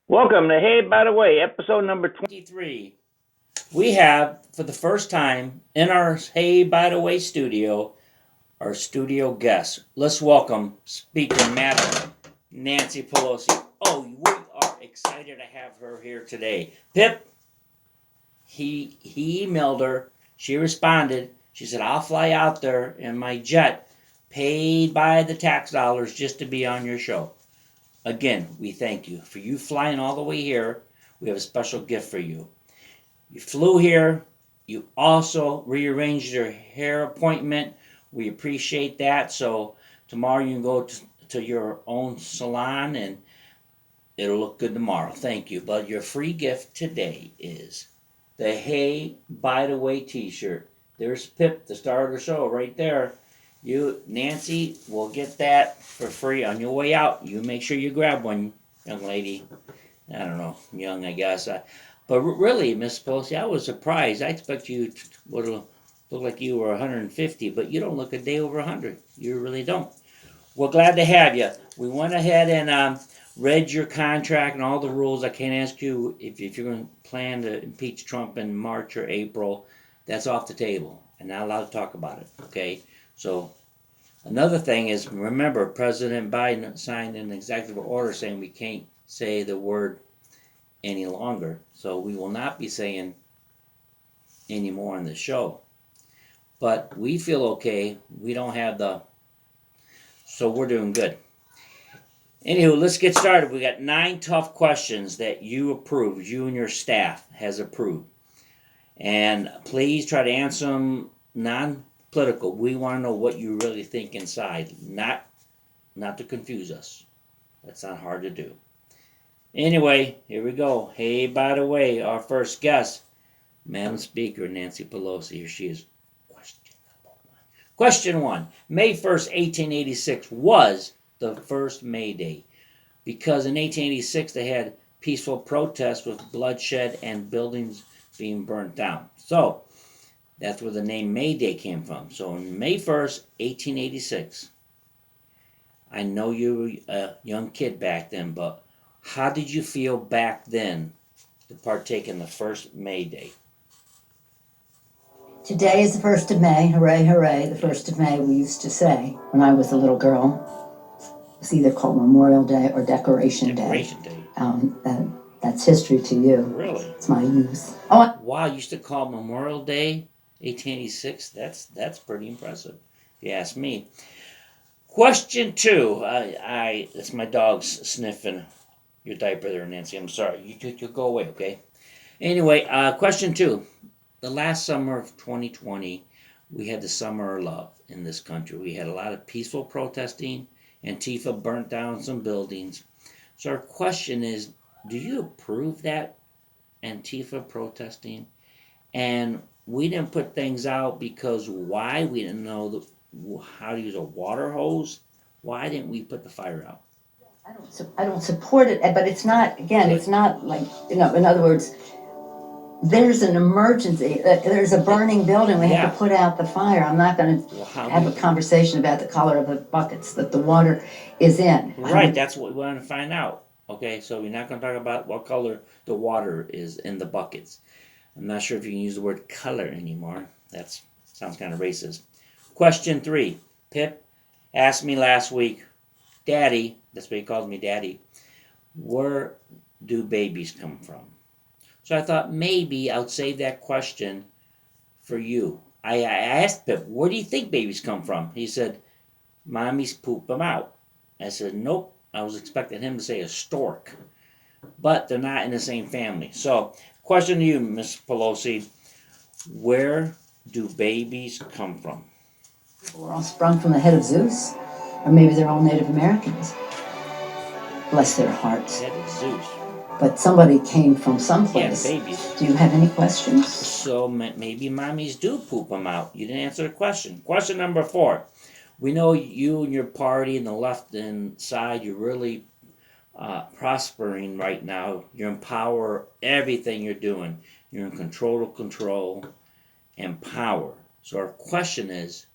Welcome to Hey, by the way, episode number 23. We have, for the first time in our Hey, by the way studio, our studio guest. Let's welcome Speaker Madam Nancy Pelosi. Oh, we are excited to have her here today. Pip, he emailed her. She responded. She said, I'll fly out there in my jet, paid by the tax dollars, just to be on your show. Again, we thank you. For you flying all the way here, we have a special gift for you. You flew here. You also rearranged your hair appointment. We appreciate that. So tomorrow you can go to your own salon and it'll look good tomorrow. Thank you. But your free gift today is the Hey, by the way t-shirt. There's Pip, the star of the show, right there. You, Nancy, will get that for free on your way out. You make sure you grab one, young lady. I don't know, young, I guess. But really, Miss Pelosi, I was surprised. I expect you would look like you were 150, but you don't look a day over 100. You really don't. We're glad to have you. We went ahead and read your contract and all the rules. I can't ask you if you're going to plan to impeach Trump in March or April. That's off the table. I'm not allowed to talk about it, okay? So another thing is, remember, President Biden signed an executive order saying we can't say the word any longer. So we will not be saying any more on the show. But we feel okay. We don't have so we're doing good. Anywho, let's get started. We got 9 tough questions that you approved, you and your staff has approved. And please try to answer them non-political. We want to know what you really think inside, not to confuse us. That's not hard to do. Anyway, here we go. Hey, by the way, our first guest, Madam Speaker Nancy Pelosi. Here she is. Question 1. May 1st, 1886 was the first May Day because in 1886 they had peaceful protests with bloodshed and buildings being burnt down. So that's where the name May Day came from. So on May 1st, 1886, I know you were a young kid back then, but how did you feel back then to partake in the first May Day? Today is the 1st of May. Hooray, hooray. The 1st of May, we used to say when I was a little girl. It's either called Memorial Day or Decoration Day. That's history to you. Really? It's my youth. Wow, you used to call Memorial Day 1886? That's pretty impressive, if you ask me. Question 2. That's my dog's sniffing your diaper there, Nancy. I'm sorry. You go away, okay? Anyway, question 2. The last summer of 2020, we had the Summer of Love in this country. We had a lot of peaceful protesting. Antifa burnt down some buildings. So our question is, do you approve that Antifa protesting? And we didn't put things out because why? We didn't know how to use a water hose. Why didn't we put the fire out? I don't support it, but it's not, again, it's not like, in other words, there's an emergency. There's a burning building. We have to put out the fire. I'm not going to have a conversation about the color of the buckets that the water is in. Right, that's what we want to find out. Okay, so we're not going to talk about what color the water is in the buckets. I'm not sure if you can use the word color anymore. That sounds kind of racist. Question 3. Pip asked me last week, Daddy, that's what he calls me, Daddy, where do babies come from? So I thought maybe I'll save that question for you. I asked Pip, where do you think babies come from? He said, Mommies poop them out. I said, nope. I was expecting him to say a stork. But they're not in the same family. So, question to you, Miss Pelosi. Where do babies come from? We're all sprung from the head of Zeus. Or maybe they're all Native Americans. Bless their hearts. Head of Zeus. But somebody came from someplace. Yeah, babies. Do you have any questions? So maybe mommies do poop them out. You didn't answer the question. Question number 4. We know you and your party and the left and side, you're really prospering right now. You empower everything you're doing. You're in control and power. So our question is,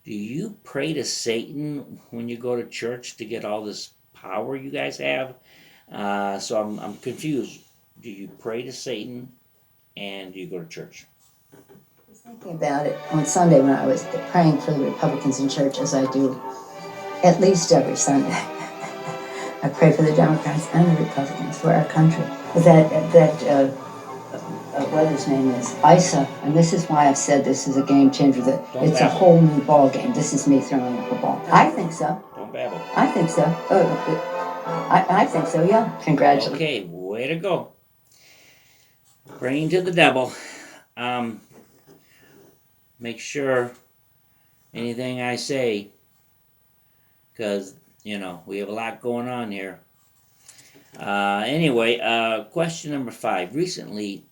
do you pray to Satan when you go to church to get all this power you guys have? So I'm confused. Do you pray to Satan and do you go to church? I was thinking about it on Sunday when I was praying for the Republicans in church, as I do at least every Sunday. I pray for the Democrats and the Republicans for our country. What his name is, Isa, and this is why I've said this is a game changer, that Don't it's babble. a whole new ball game. This is me throwing up a ball. I think so. Don't babble. I think so. I think so, yeah. Congratulations. Okay, way to go. Praying to the devil. Make sure anything I say, because, we have a lot going on here. Anyway, question number 5. Recently,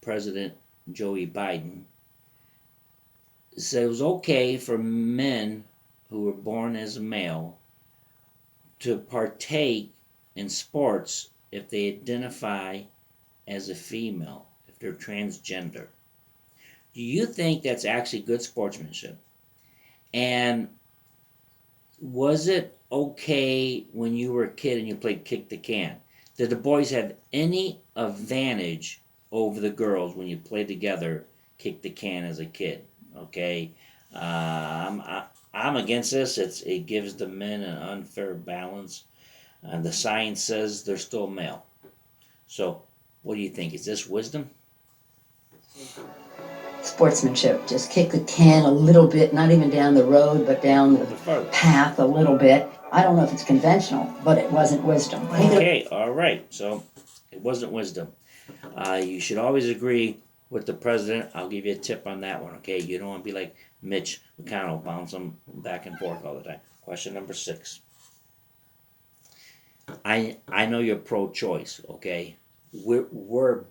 President Joe Biden said it was okay for men who were born as a male to partake in sports if they identify as a female, if they're transgender. Do you think that's actually good sportsmanship? And was it okay when you were a kid and you played kick the can? Did the boys have any advantage over the girls when you played together kick the can as a kid? Okay, I'm against this. It gives the men an unfair balance. The science says they're still male. So, what do you think? Is this wisdom? Sportsmanship. Just kick the can a little bit, not even down the road, but down the path a little bit. I don't know if it's conventional, but it wasn't wisdom. Okay, all right. So, it wasn't wisdom. You should always agree with the president. I'll give you a tip on that one, okay? You don't want to be like Mitch McConnell, bouncing back and forth all the time. Question number 6. I know you're pro-choice, okay? We're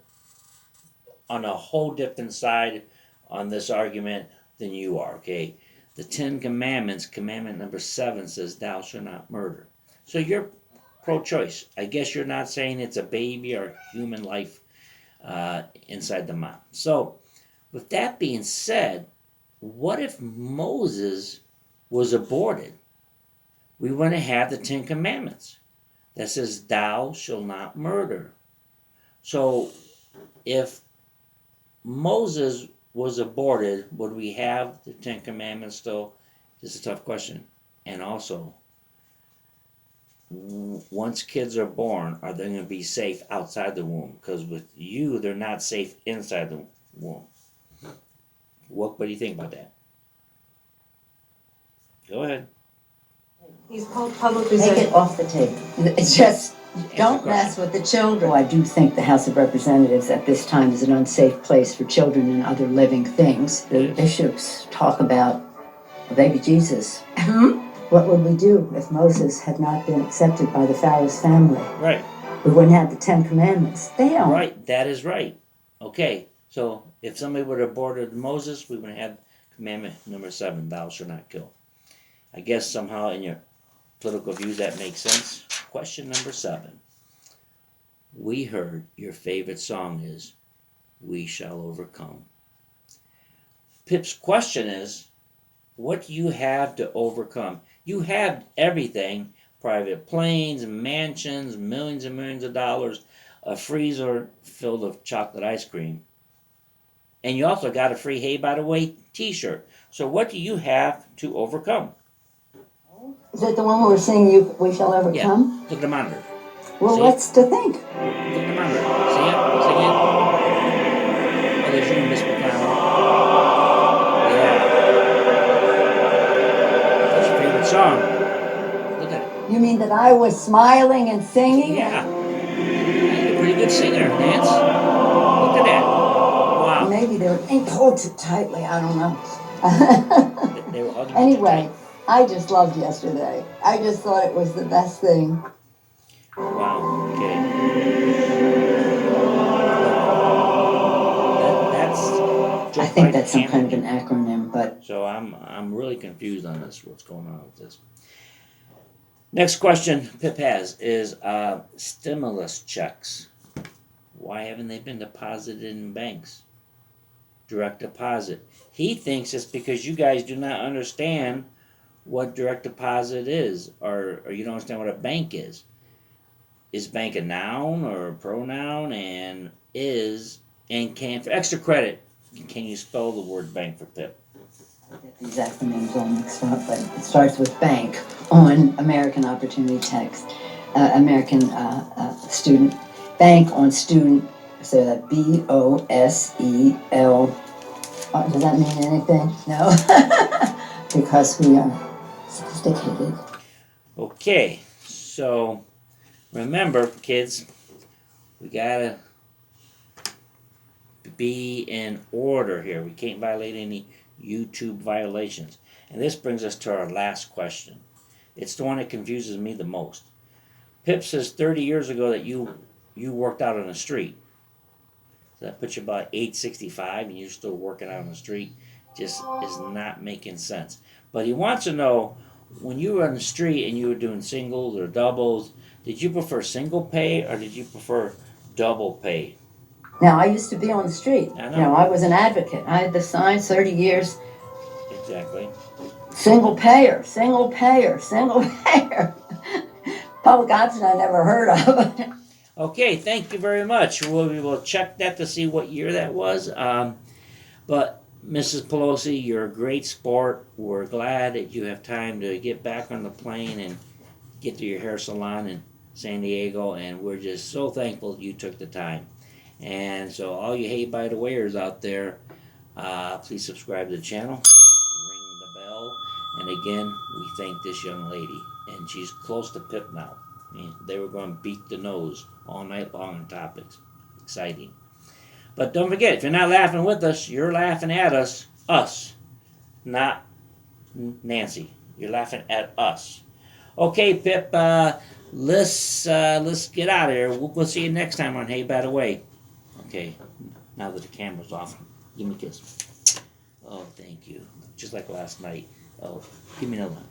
on a whole different side on this argument than you are, okay? The 10 Commandments, commandment number 7 says, thou shalt not murder. So you're pro-choice. I guess you're not saying it's a baby or human life inside the mom. So, with that being said, what if Moses was aborted? We wouldn't have the 10 Commandments that says, thou shalt not murder. So, if Moses was aborted, would we have the 10 Commandments still? This is a tough question. And also, once kids are born, are they going to be safe outside the womb? Because with you, they're not safe inside the womb. What do you think about that? Go ahead. He's publicly Take said it off the table. It's just, don't mess with the children. I do think the House of Representatives at this time is an unsafe place for children and other living things. The bishops talk about baby Jesus. What would we do if Moses had not been accepted by the Pharaoh's family? Right. We wouldn't have the 10 Commandments. Damn. Right, that is right. Okay, so if somebody would have aborted Moses, we would have commandment number 7, thou shalt not kill. I guess somehow in your political views that makes sense. Question number 7. We heard your favorite song is We Shall Overcome. Pip's question is, what do you have to overcome? You have everything, private planes, mansions, millions and millions of dollars, a freezer filled with chocolate ice cream. And you also got a free, hey, by the way, t-shirt. So what do you have to overcome? Is that the one where we're singing We Shall Overcome? Yeah, look at the monitor. Well, See what's to think? Look at the monitor. See it? Sing it? Oh, there's you, Miss McConnell. Yeah. That's your favorite song. Look at it. You mean that I was smiling and singing? Yeah. You're a pretty good singer, Nance. Look at that. Wow. Maybe they ain't hold it tightly, I don't know. They were hugging Anyway, I just loved yesterday. I just thought it was the best thing. Wow, okay. That's I think that's some kind of an acronym, but so I'm really confused on this. What's going on with this? Next question Pip has is stimulus checks. Why haven't they been deposited in banks? Direct deposit. He thinks it's because you guys do not understand what direct deposit is, or you don't understand what a bank is. is bank a noun or a pronoun? And can, for extra credit, can you spell the word bank for Pip? These acronyms all mixed up, but it starts with bank on American Opportunity Text, American student, bank on student, so that BOSEL. Does that mean anything? No, because we are sophisticated. Okay, so remember, kids, we gotta be in order here. We can't violate any YouTube violations. And this brings us to our last question. It's the one that confuses me the most. Pip says 30 years ago that you worked out on the street. So that puts you about 865 and you're still working out on the street. Just is not making sense. But he wants to know, when you were on the street and you were doing singles or doubles, did you prefer single pay or did you prefer double pay? Now, I used to be on the street. I know. You know, I was an advocate. I had the signs 30 years. Exactly. Single payer, single payer, single payer. Public option I never heard of. Okay, thank you very much. We will check that to see what year that was. But Mrs. Pelosi, you're a great sport. We're glad that you have time to get back on the plane and get to your hair salon in San Diego. And we're just so thankful that you took the time. And so all you Hey By The Wayers out there, please subscribe to the channel, ring the bell, and again, we thank this young lady. And she's close to Pip now. I mean, they were going to beat the nose all night long on topics. Exciting. But don't forget, if you're not laughing with us, you're laughing at us, not Nancy. You're laughing at us. Okay, Pip, let's get out of here. We'll see you next time on Hey By The Way. Okay, now that the camera's off, give me a kiss. Oh, thank you. Just like last night. Oh, give me another one.